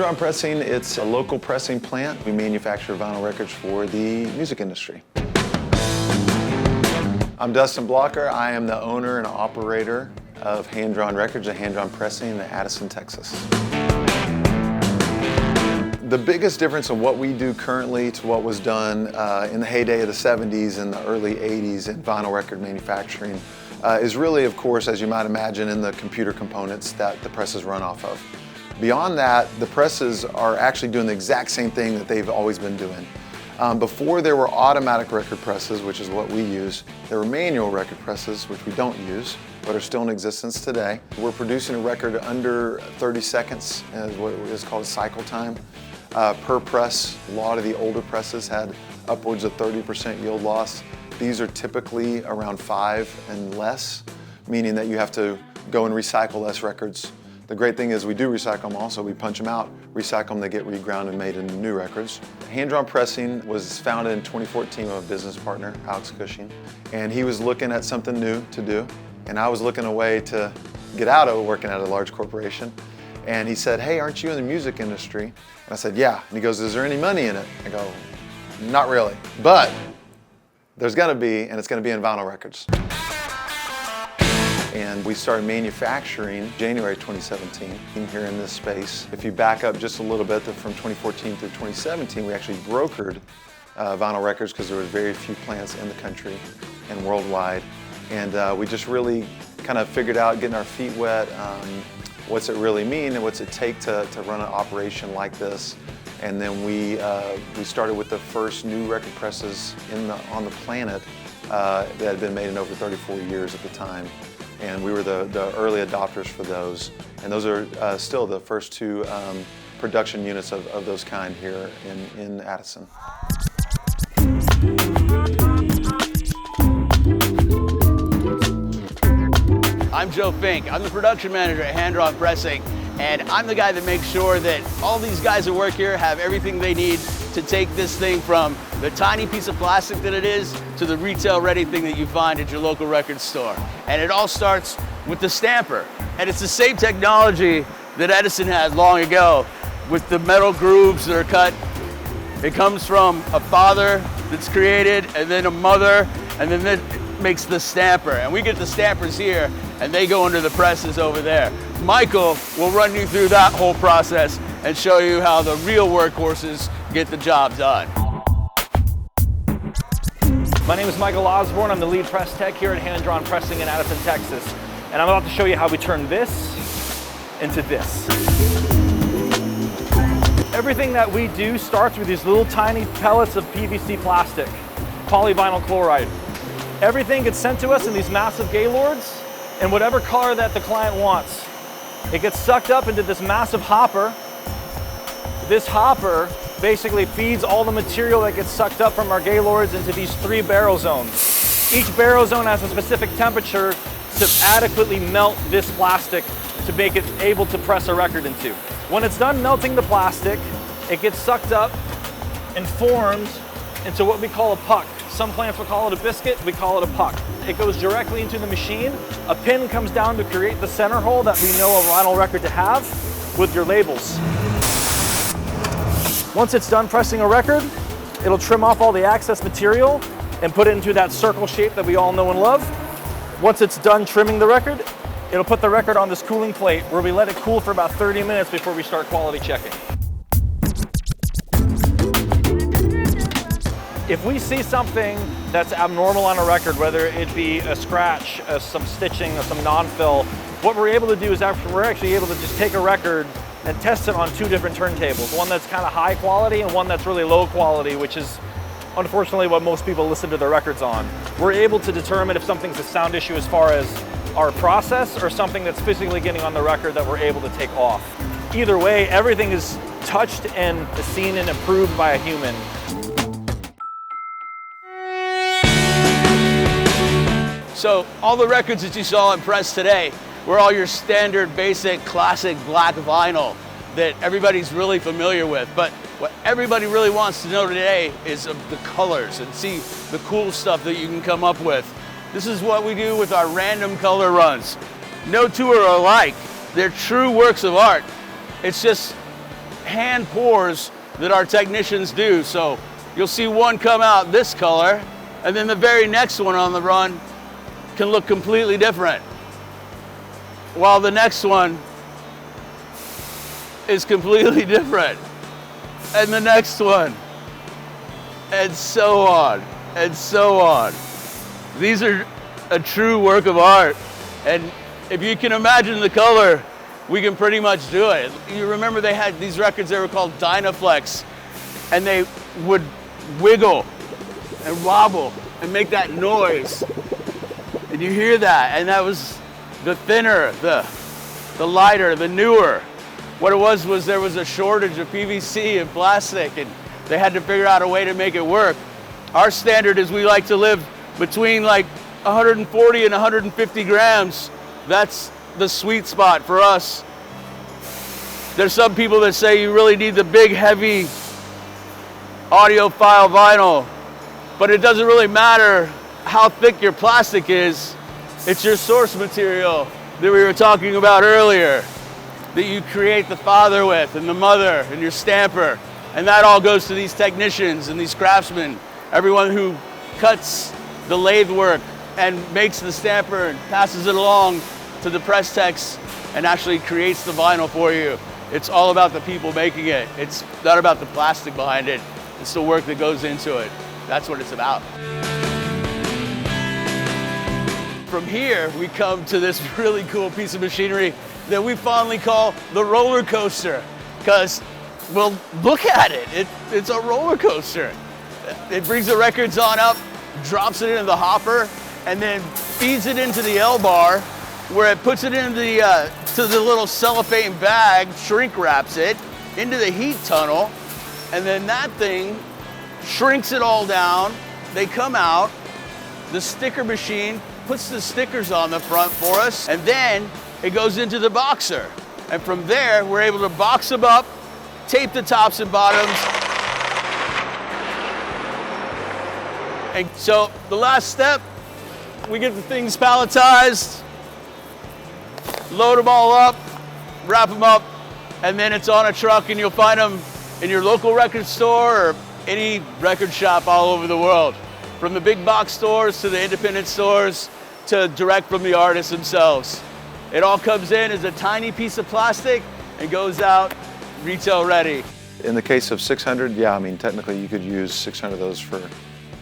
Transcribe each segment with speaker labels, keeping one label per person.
Speaker 1: Hand-drawn pressing, it's a local pressing plant. We manufacture vinyl records for the music industry. I'm Dustin Blocker. I am the owner and operator of Hand-drawn Records and Hand-drawn Pressing in Addison, Texas. The biggest difference in what we do currently to what was done in the heyday of the 70s and the early 80s in vinyl record manufacturing is really, of course, as you might imagine, in the computer components that the presses run off of. Beyond that, the presses are actually doing the exact same thing that they've always been doing. Before there were automatic record presses, which is what we use, there were manual record presses, which we don't use, but are still in existence today. We're producing a record under 30 seconds, as what is called cycle time, per press. A lot of the older presses had upwards of 30% yield loss. These are typically around 5 and less, meaning that you have to go and recycle less records. The great thing is we do recycle them also. We punch them out, recycle them, they get reground and made into new records. Hand-drawn pressing was founded in 2014 with a business partner, Alex Cushing, and he was looking at something new to do, and I was looking a way to get out of working at a large corporation. And he said, "Hey, aren't you in the music industry?" And I said, "Yeah." And he goes, "Is there any money in it?" I go, "Not really, but there's gonna be, and it's gonna be in vinyl records." And we started manufacturing January 2017 here in this space. If you back up just a little bit, from 2014 through 2017, we actually brokered vinyl records because there were very few plants in the country and worldwide. And we just really kind of figured out, getting our feet wet, what's it really mean and what's it take to run an operation like this. And then we started with the first new record presses on the planet that had been made in over 34 years at the time. And we were the early adopters for those. And those are still the first two production units of those kind here in Addison.
Speaker 2: I'm Joe Fink. I'm the production manager at Hand-drawn Pressing, and I'm the guy that makes sure that all these guys that work here have everything they need to take this thing from the tiny piece of plastic that it is to the retail-ready thing that you find at your local record store. And it all starts with the stamper. And it's the same technology that Addison had long ago with the metal grooves that are cut. It comes from a father that's created, and then a mother, and then that makes the stamper. And we get the stampers here, and they go into the presses over there. Michael will run you through that whole process and show you how the real workhorses get the job done.
Speaker 3: My name is Michael Osborne. I'm the lead press tech here at Hand-drawn Pressing in Addison, Texas. And I'm about to show you how we turn this into this. Everything that we do starts with these little tiny pellets of PVC plastic, polyvinyl chloride. Everything gets sent to us in these massive gaylords in whatever color that the client wants. It gets sucked up into this massive hopper. This hopper basically feeds all the material that gets sucked up from our gaylords into these 3 barrel zones. Each barrel zone has a specific temperature to adequately melt this plastic to make it able to press a record into. When it's done melting the plastic, it gets sucked up and formed into what we call a puck. Some plants will call it a biscuit, we call it a puck. It goes directly into the machine. A pin comes down to create the center hole that we know a vinyl record to have with your labels. Once it's done pressing a record, it'll trim off all the excess material and put it into that circle shape that we all know and love. Once it's done trimming the record, it'll put the record on this cooling plate where we let it cool for about 30 minutes before we start quality checking. If we see something that's abnormal on a record, whether it be a scratch, some stitching, or some non-fill, what we're able to do is we're actually able to just take a record and test it on 2 different turntables. One that's kind of high quality and one that's really low quality, which is unfortunately what most people listen to their records on. We're able to determine if something's a sound issue as far as our process or something that's physically getting on the record that we're able to take off. Either way, everything is touched and seen and approved by a human.
Speaker 2: So all the records that you saw in press today were all your standard, basic, classic black vinyl that everybody's really familiar with. But what everybody really wants to know today is of the colors and see the cool stuff that you can come up with. This is what we do with our random color runs. No two are alike. They're true works of art. It's just hand pours that our technicians do. So you'll see one come out this color, and then the very next one on the run can look completely different, while the next one is completely different, and the next one, and so on, and so on. These are a true work of art, and if you can imagine the color, we can pretty much do it. You remember they had these records, they were called Dynaflex, and they would wiggle and wobble and make that noise. And you hear that, and that was the thinner, the lighter, the newer. What it was there was a shortage of PVC and plastic, and they had to figure out a way to make it work. Our standard is we like to live between like 140 and 150 grams. That's the sweet spot for us. There's some people that say you really need the big, heavy audiophile vinyl, but it doesn't really matter how thick your plastic is. It's your source material that we were talking about earlier, that you create the father with, and the mother, and your stamper. And that all goes to these technicians and these craftsmen, everyone who cuts the lathe work and makes the stamper and passes it along to the press techs and actually creates the vinyl for you. It's all about the people making it. It's not about the plastic behind it. It's the work that goes into it. That's what it's about. From here, we come to this really cool piece of machinery that we fondly call the roller coaster, because, well, look at it. It's a roller coaster. It brings the records on up, drops it into the hopper, and then feeds it into the L-bar, where it puts it into to the little cellophane bag, shrink wraps it into the heat tunnel, and then that thing shrinks it all down. They come out, the sticker machine puts the stickers on the front for us, and then it goes into the boxer. And from there, we're able to box them up, tape the tops and bottoms. And so the last step, we get the things palletized, load them all up, wrap them up, and then it's on a truck, and you'll find them in your local record store or any record shop all over the world. From the big box stores to the independent stores to direct from the artists themselves. It all comes in as a tiny piece of plastic and goes out retail ready.
Speaker 1: In the case of 600, yeah, I mean, technically you could use 600 of those for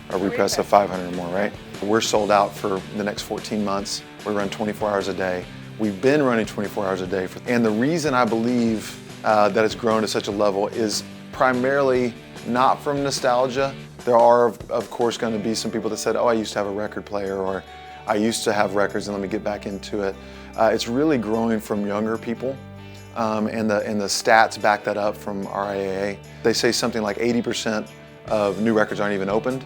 Speaker 1: a repress of 500 or more, right? We're sold out for the next 14 months. We run 24 hours a day. We've been running 24 hours a day. And the reason I believe that it's grown to such a level is primarily not from nostalgia. There are, of course, going to be some people that said, oh, I used to have a record player, or I used to have records and let me get back into it. It's really growing from younger people, and the stats back that up from RIAA. They say something like 80% of new records aren't even opened,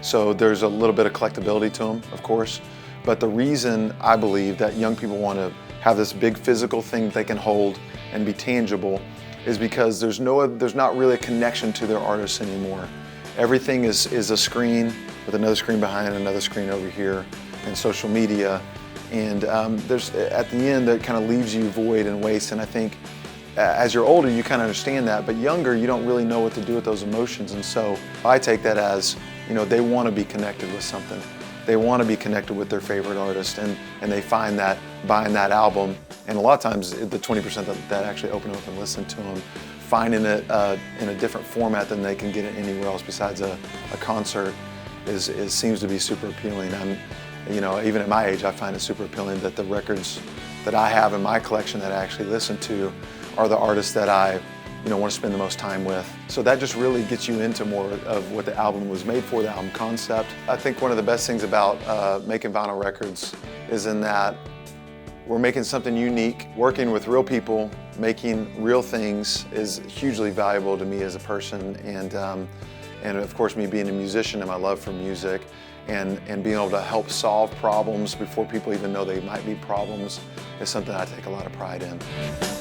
Speaker 1: so there's a little bit of collectability to them, of course. But the reason I believe that young people want to have this big physical thing that they can hold and be tangible is because there's not really a connection to their artists anymore. Everything is a screen with another screen behind it, another screen over here, and social media. And there's, at the end, that kind of leaves you void and waste. And I think as you're older, you kind of understand that, but younger, you don't really know what to do with those emotions. And so I take that as, you know, they want to be connected with something. They want to be connected with their favorite artist, and they find that buying that album, and a lot of times the 20% that actually open up and listen to them, finding it in a different format than they can get it anywhere else besides a concert seems to be super appealing. You know, even at my age, I find it super appealing that the records that I have in my collection that I actually listen to are the artists that I, you know, want to spend the most time with. So that just really gets you into more of what the album was made for, the album concept. I think one of the best things about making vinyl records is in that we're making something unique. Working with real people, making real things is hugely valuable to me as a person, and of course me being a musician and my love for music, and being able to help solve problems before people even know they might be problems is something I take a lot of pride in.